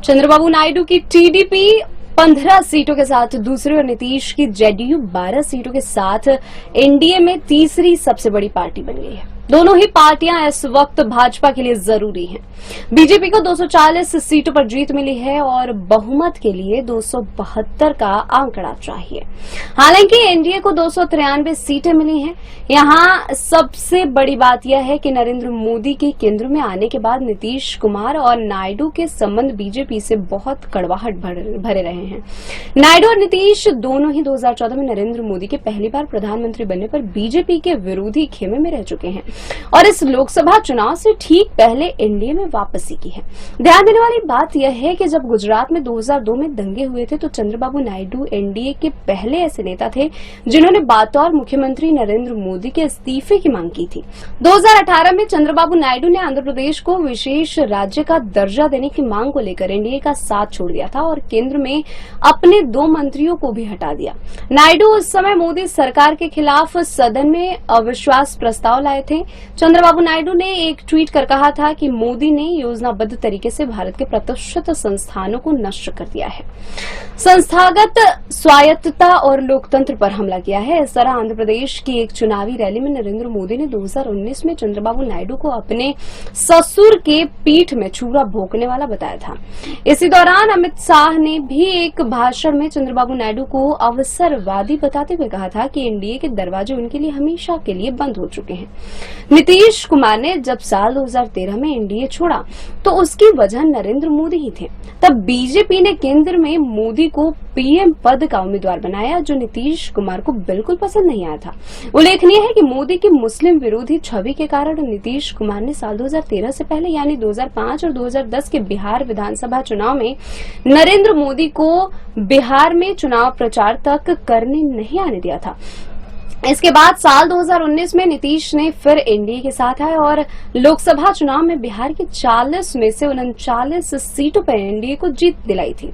चंद्रबाबू नायडू की टीडीपी 15 सीटों के साथ दूसरी और नीतीश की जेडीयू 12 सीटों के साथ एनडीए में तीसरी सबसे बड़ी पार्टी बन गई है। दोनों ही पार्टियां इस वक्त भाजपा के लिए जरूरी हैं। बीजेपी को 240 सीटों पर जीत मिली है और बहुमत के लिए 272 का आंकड़ा चाहिए। हालांकि एनडीए को 293 सीटें मिली हैं। यहां सबसे बड़ी बात यह है कि नरेंद्र मोदी के केंद्र में आने के बाद नीतीश कुमार और नायडू के संबंध बीजेपी से बहुत कड़वाहट भरे रहे हैं। नायडू और नीतीश दोनों ही 2014 में नरेंद्र मोदी के पहली बार प्रधानमंत्री बनने पर बीजेपी के विरोधी खेमे में रह चुके हैं और इस लोकसभा चुनाव से ठीक पहले एनडीए में वापसी की है। ध्यान देने वाली बात यह है कि जब गुजरात में 2002 में दंगे हुए थे तो चंद्रबाबू नायडू एनडीए के पहले ऐसे नेता थे जिन्होंने बतौर मुख्यमंत्री नरेंद्र मोदी के इस्तीफे की मांग की थी। 2018 में चंद्रबाबू नायडू ने आंध्र प्रदेश को विशेष राज्य का दर्जा देने की मांग को लेकर एनडीए का साथ छोड़ दिया था और केंद्र में अपने 2 मंत्रियों को भी हटा दिया। नायडू उस समय मोदी सरकार के खिलाफ सदन में अविश्वास प्रस्ताव लाए थे। चंद्रबाबू नायडू ने एक ट्वीट कर कहा था कि मोदी ने योजनाबद्ध तरीके से भारत के प्रतिष्ठित संस्थानों को नष्ट कर दिया है, संस्थागत स्वायत्तता और लोकतंत्र पर हमला किया है। इस तरह आंध्र प्रदेश की एक चुनावी रैली में नरेंद्र मोदी ने 2019 में चंद्रबाबू नायडू को अपने ससुर के पीठ में छुरा भोंकने वाला बताया था। इसी दौरान अमित शाह ने भी एक भाषण में चंद्रबाबू नायडू को अवसरवादी बताते हुए कहा था कि एनडीए के दरवाजे उनके लिए हमेशा के लिए बंद हो चुके हैं। नीतीश कुमार ने जब साल 2013 में एनडीए छोड़ा तो उसकी वजह नरेंद्र मोदी ही थे। तब बीजेपी ने केंद्र में मोदी को पीएम पद का उम्मीदवार बनाया जो नीतीश कुमार को बिल्कुल पसंद नहीं आया था। उल्लेखनीय है कि मोदी की मुस्लिम विरोधी छवि के कारण नीतीश कुमार ने साल 2013 से पहले यानी 2005 और 2010 के बिहार विधानसभा चुनाव में नरेंद्र मोदी को बिहार में चुनाव प्रचार तक करने नहीं आने दिया था। इसके बाद साल 2019 में नीतीश ने फिर एनडीए के साथ आए और लोकसभा चुनाव में बिहार की 40 में से 39 सीटों पर एनडीए को जीत दिलाई थी।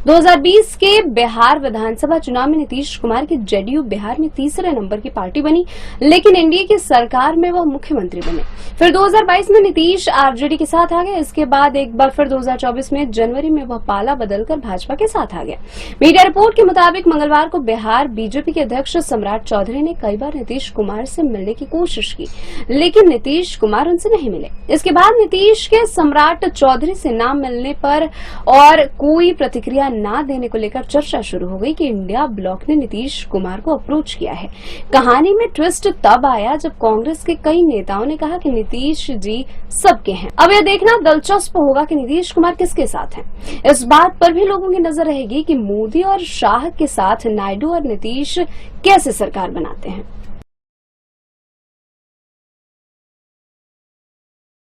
2020 के बिहार विधानसभा चुनाव में नीतीश कुमार की जेडीयू बिहार में तीसरे नंबर की पार्टी बनी, लेकिन एनडीए की सरकार में वह मुख्यमंत्री बने। फिर 2022 में नीतीश आरजेडी के साथ आ गए। इसके बाद एक बार फिर 2024 में जनवरी में वह पाला बदलकर भाजपा के साथ आ गया। मीडिया रिपोर्ट के मुताबिक मंगलवार को बिहार बीजेपी के अध्यक्ष सम्राट चौधरी ने कई बार नीतीश कुमार से मिलने की कोशिश की, लेकिन नीतीश कुमार उनसे नहीं मिले। इसके बाद नीतीश के सम्राट चौधरी से ना मिलने पर और कोई प्रतिक्रिया ना देने को लेकर चर्चा शुरू हो गई कि इंडिया ब्लॉक ने नीतीश कुमार को अप्रोच किया है। कहानी में ट्विस्ट तब आया जब कांग्रेस के कई नेताओं ने कहा कि नीतीश जी सबके हैं। अब यह देखना दिलचस्प होगा कि नीतीश कुमार किसके साथ हैं। इस बात पर भी लोगों की नजर रहेगी कि मोदी और शाह के साथ नायडू और नीतीश कैसे सरकार बनाते हैं।